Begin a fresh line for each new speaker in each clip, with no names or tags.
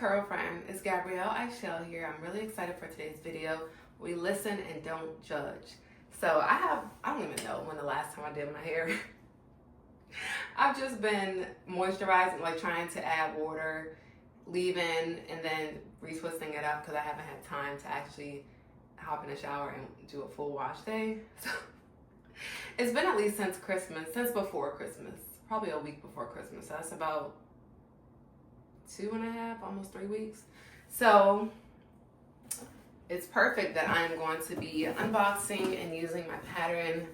curl friend, it's Gabrielle Ishell here. I'm really excited for today's video. We listen and don't judge. So I don't even know when the last time I did my hair. I've just been moisturizing, like trying to add water, leave-in, and then retwisting it up because I haven't had time to actually hop in the shower and do a full wash day. So it's been at least since before Christmas, probably a week before Christmas. So that's about 2.5, almost 3 weeks. So it's perfect that I'm going to be unboxing and using my Pattern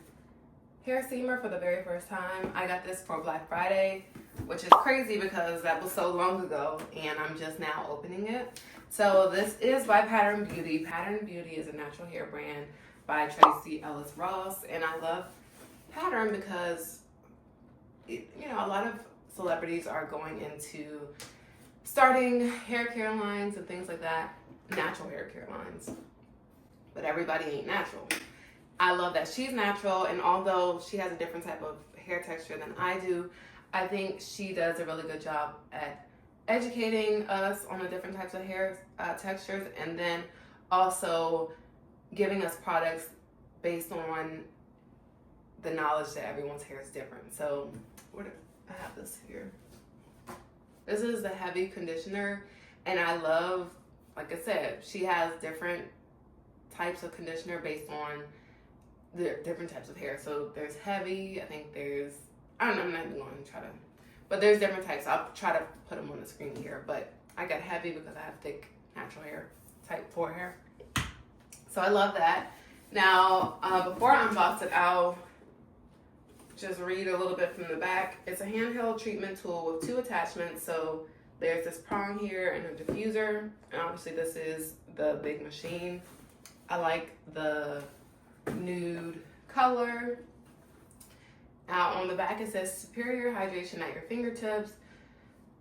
hair steamer for the very first time. I got this for Black Friday, which is crazy because that was so long ago and I'm just now opening it. So this is by Pattern Beauty. Pattern Beauty is a natural hair brand by Tracee Ellis Ross, and I love Pattern because a lot of celebrities are going into starting hair care lines and things like that, natural hair care lines, but everybody ain't natural. I love that she's natural, and although she has a different type of hair texture than I do, I think she does a really good job at educating us on the different types of hair textures, and then also giving us products based on the knowledge that everyone's hair is different. So I have this here. This is the heavy conditioner, and I love, like I said, she has different types of conditioner based on the different types of hair. So there's heavy, I think there's, I don't know, I'm not even going to try to, but there's different types. I'll try to put them on the screen here, but I got heavy because I have thick natural hair, type 4 hair. So I love that. Now, before I unbox it, I'll just read a little bit from the back. It's a handheld treatment tool with 2 attachments. So there's this prong here and a diffuser. And obviously this is the big machine. I like the nude color. Now on the back it says superior hydration at your fingertips.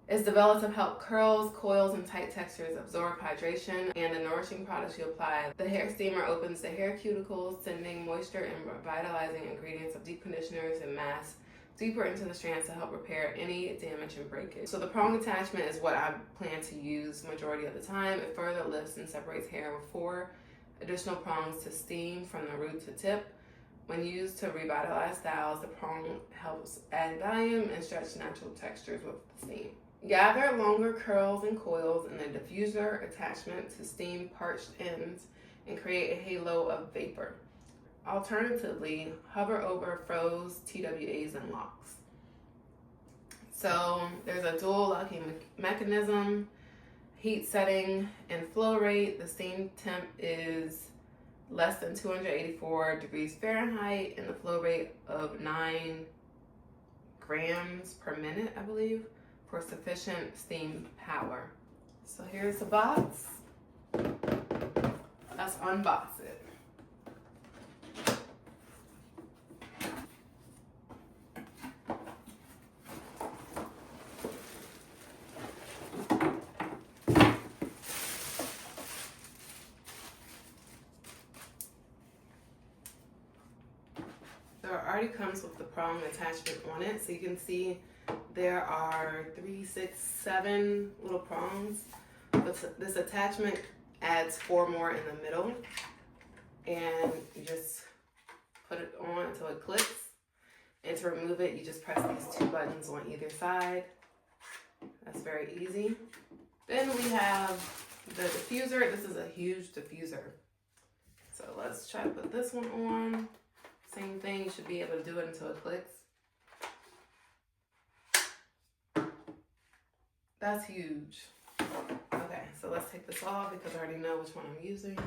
It's developed to help curls, coils, and tight textures absorb hydration and the nourishing products you apply. The hair steamer opens the hair cuticles, sending moisture and revitalizing ingredients of deep conditioners and masks deeper into the strands to help repair any damage and breakage. So the prong attachment is what I plan to use majority of the time. It further lifts and separates hair with 4 additional prongs to steam from the root to tip. When used to revitalize styles, the prong helps add volume and stretch natural textures with the steam. Gather longer curls and coils in the diffuser attachment to steam parched ends and create a halo of vapor. Alternatively, hover over froze TWAs and locks. So there's a dual locking mechanism, heat setting, and flow rate. The steam temp is less than 284 degrees Fahrenheit and the flow rate of 9 grams per minute, I believe, for sufficient steam power. So here's the box. Let's unbox it. So it already comes with the prong attachment on it. So you can see there are 3, 6, 7 little prongs. But this attachment adds 4 more in the middle. And you just put it on until it clicks. And to remove it, you just press these 2 buttons on either side. That's very easy. Then we have the diffuser. This is a huge diffuser. So let's try to put this one on. Same thing, you should be able to do it until it clicks. That's huge. Okay, so let's take this off because I already know which one I'm using.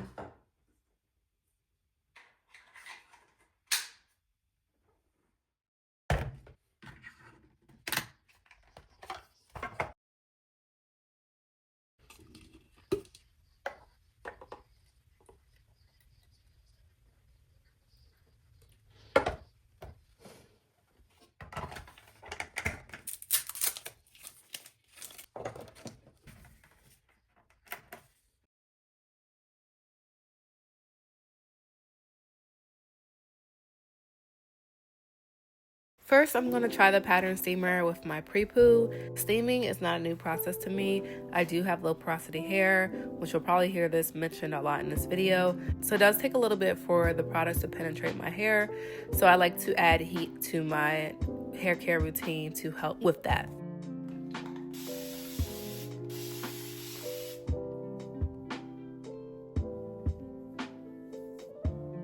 First, I'm going to try the pattern steamer with my pre-poo. Steaming is not a new process to me. I do have low porosity hair, which you'll probably hear this mentioned a lot in this video. So it does take a little bit for the products to penetrate my hair. So I like to add heat to my hair care routine to help with that.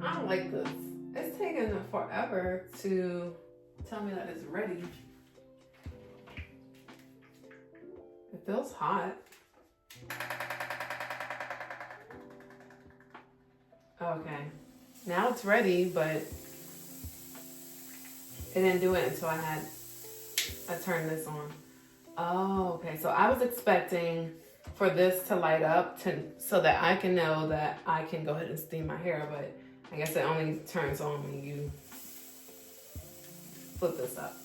I don't like this. It's taking forever to tell me that it's ready. It feels hot. Okay, now it's ready, but it didn't do it until I turned this on. Oh, okay, so I was expecting for this to light up so that I can know that I can go ahead and steam my hair, but I guess it only turns on when you flip this up.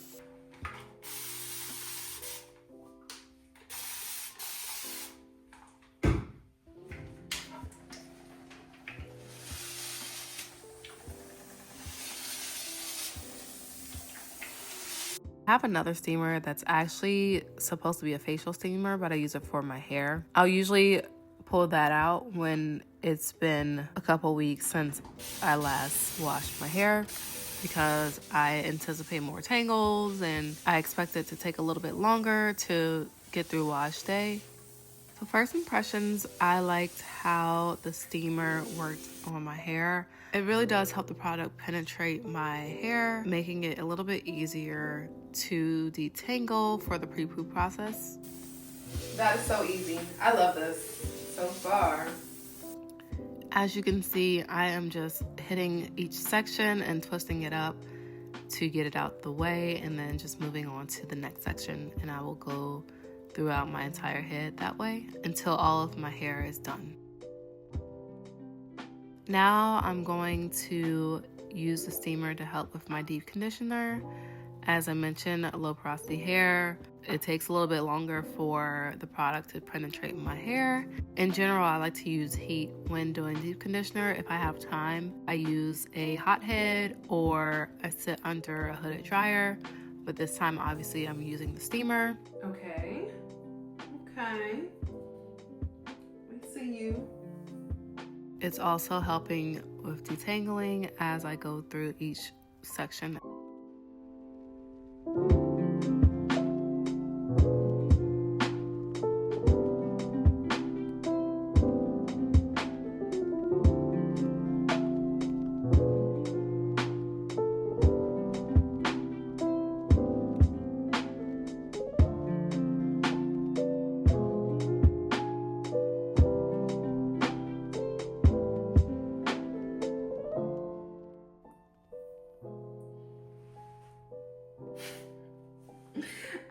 I have another steamer that's actually supposed to be a facial steamer, but I use it for my hair. I'll usually pull that out when it's been a couple weeks since I last washed my hair, because I anticipate more tangles and I expect it to take a little bit longer to get through wash day. So first impressions, I liked how the steamer worked on my hair. It really does help the product penetrate my hair, making it a little bit easier to detangle for the pre-poo process. That is so easy. I love this so far. As you can see, I am just hitting each section and twisting it up to get it out the way, and then just moving on to the next section, and I will go throughout my entire head that way until all of my hair is done. Now I'm going to use the steamer to help with my deep conditioner. As I mentioned, low porosity hair, it takes a little bit longer for the product to penetrate my hair. In general, I like to use heat when doing deep conditioner. If I have time, I use a hot head or I sit under a hooded dryer. But this time, obviously, I'm using the steamer. Okay. We see you. It's also helping with detangling as I go through each section.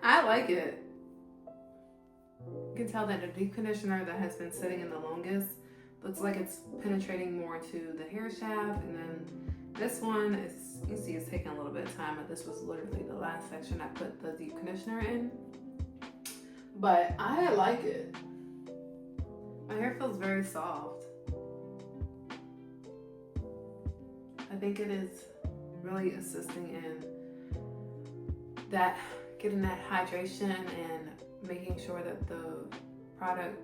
I like it. You can tell that the deep conditioner that has been sitting in the longest looks like it's penetrating more to the hair shaft, and then this one is, you see, it's taking a little bit of time, but this was literally the last section I put the deep conditioner in. But I like it. My hair feels very soft. I think it is really assisting in that, getting that hydration and making sure that the product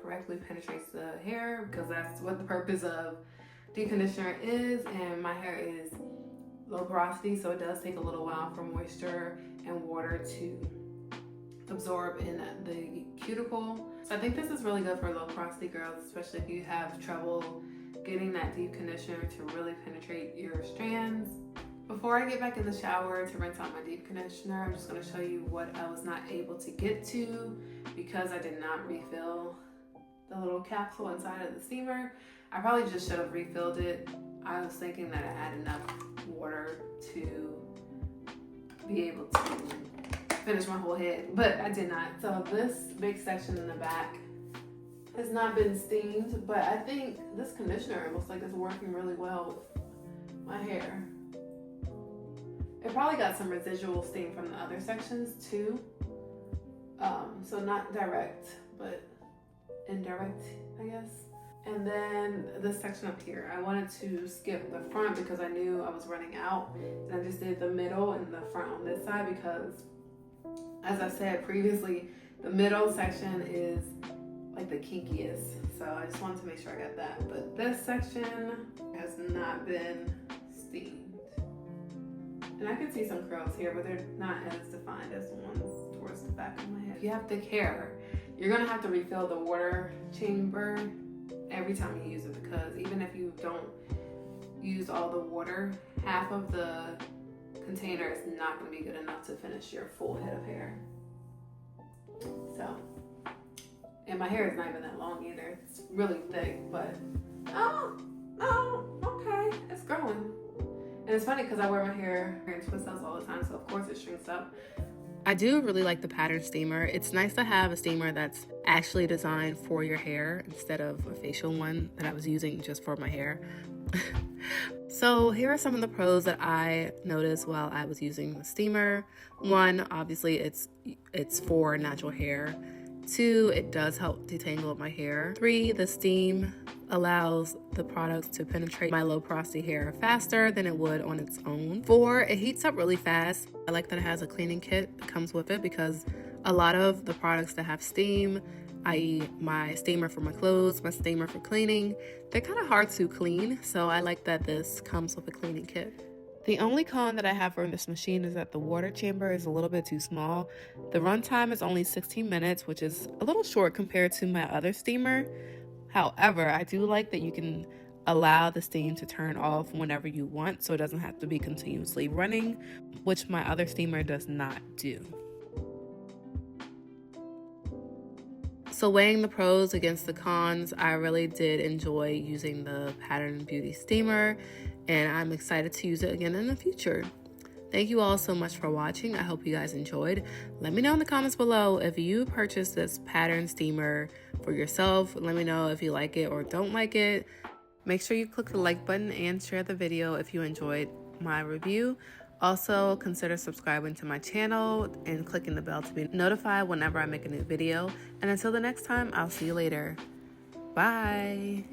correctly penetrates the hair, because that's what the purpose of deep conditioner is. And my hair is low porosity, so it does take a little while for moisture and water to absorb in the cuticle. So I think this is really good for low porosity girls, especially if you have trouble getting that deep conditioner to really penetrate your strands. Before I get back in the shower to rinse out my deep conditioner, I'm just going to show you what I was not able to get to because I did not refill the little capsule inside of the steamer. I probably just should have refilled it. I was thinking that I had enough water to be able to finish my whole head, but I did not. So this big section in the back has not been steamed, but I think this conditioner looks like it's working really well with my hair. It probably got some residual steam from the other sections too. So not direct, but indirect, I guess. And then this section up here, I wanted to skip the front because I knew I was running out. And I just did the middle and the front on this side because, as I said previously, the middle section is like the kinkiest. So I just wanted to make sure I got that. But this section has not been steamed. And I can see some curls here, but they're not as defined as the ones towards the back of my head. If you have thick hair, you're gonna have to refill the water chamber every time you use it, because even if you don't use all the water, half of the container is not going to be good enough to finish your full head of hair. So, and my hair is not even that long either. It's really thick, but okay, it's growing. And it's funny because I wear my hair in twist outs all the time, so of course it shrinks up. I do really like the pattern steamer. It's nice to have a steamer that's actually designed for your hair instead of a facial one that I was using just for my hair. So here are some of the pros that I noticed while I was using the steamer. One, obviously it's for natural hair. 2, it does help detangle up my hair. 3, the steam allows the products to penetrate my low porosity hair faster than it would on its own. 4, it heats up really fast. I like that it has a cleaning kit that comes with it because a lot of the products that have steam, i.e. my steamer for my clothes, my steamer for cleaning, they're kind of hard to clean. So I like that this comes with a cleaning kit. The only con that I have for this machine is that the water chamber is a little bit too small. The runtime is only 16 minutes, which is a little short compared to my other steamer. However, I do like that you can allow the steam to turn off whenever you want, so it doesn't have to be continuously running, which my other steamer does not do. So weighing the pros against the cons, I really did enjoy using the Pattern Beauty steamer, and I'm excited to use it again in the future. Thank you all so much for watching. I hope you guys enjoyed. Let me know in the comments below if you purchased this Pattern steamer for yourself. Let me know if you like it or don't like it. Make sure you click the like button and share the video if you enjoyed my review. Also, consider subscribing to my channel and clicking the bell to be notified whenever I make a new video. And until the next time, I'll see you later. Bye.